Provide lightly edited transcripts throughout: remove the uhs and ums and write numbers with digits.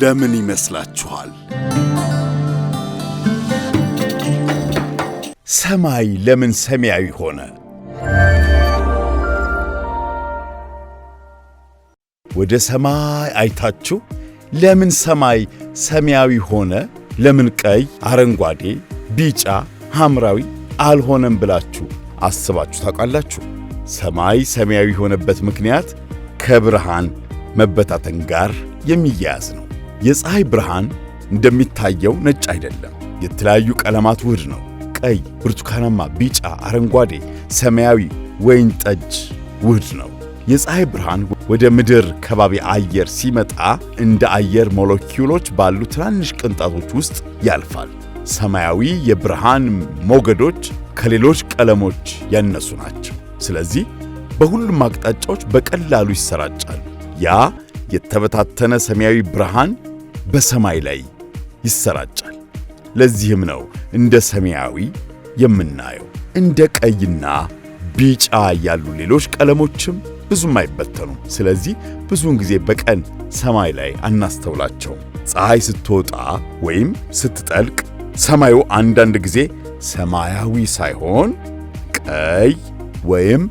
ለምን ይመስላችኋል? ሰማይ ለምን ሰማያዊ ሆነ? ወደ ሰማይ አይታችሁ ለምን ሰማይ ሰማያዊ ሆነ? ለምን ቀይ፣ አረንጓዴ፣ ቢጫ፣ ሐምራዊ አልሆነም ብላችሁ አስባችሁ ታውቃላችሁ? ሰማይ ሰማያዊ የሆነበት ምክንያት ከብርሃን መበታተን ጋር የሚያያዝ ነው። የፀሐይ ብርሃን እንደሚታየው ነጭ አይደለም። የተለያዩ ቀለማት ውህድ ነው። ቀይ፣ ብርቱካናማ፣ ቢጫ፣ አረንጓዴ፣ ሰማያዊ፣ ወይን ጠጅ ውህድ ነው። የፀሐይ ብርሃን ወደ ምድር ከባቢ አየር ሲመጣ እንደ አየር ሞለኪውሎች ባሉ ትናንሽ ቅንጣቶች ውስጥ ያልፋል። ሰማያዊ የብርሃን ሞገዶች ከሌሎች ቀለሞች ያነሱ ናቸው። ስለዚህ በሁሉም አቅጣጫዎች በቀላሉ ይሰራጫሉ። ያ የተበታተነ ሰማያዊ ብርሃን በሰማይ ላይ ይሰራጫል። ለዚህም ነው እንደ ሰማያዊ የምናየው። እንደ ቀይና ቢጫ ያሉ ሌሎች ቀለሞችም ብዙም አይበተኑም። ስለዚህ ብዙውን ጊዜ በቀን ሰማይ ላይ አናስተውላቸውም። ፀሐይ ስትወጣ ወይም ስትጠልቅ ሰማዩ አንዳንድ ጊዜ ሰማያዊ ሳይሆን ቀይ ወይም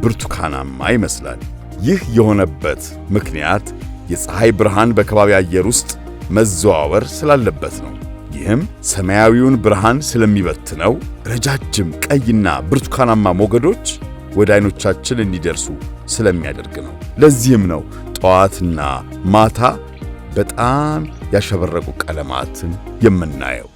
ብርቱካናማ ይመስላል። ይህ የሆነበት ምክንያት የፀሐይ ብርሃን በከባቢ አየር ውስጥ መዘዋወር ስላለበት ነው። ይህም ሰማያዊውን ብርሃን ስለሚበትነው ረጃጅም ቀይና ብርቱካናማ ሞገዶች ወደ ዓይኖቻችን እንዲደርሱ ስለሚያደርግ ነው። ለዚህም ነው ጠዋትና ማታ በጣም ያሸበረቁ ቀለማትን የምናየው።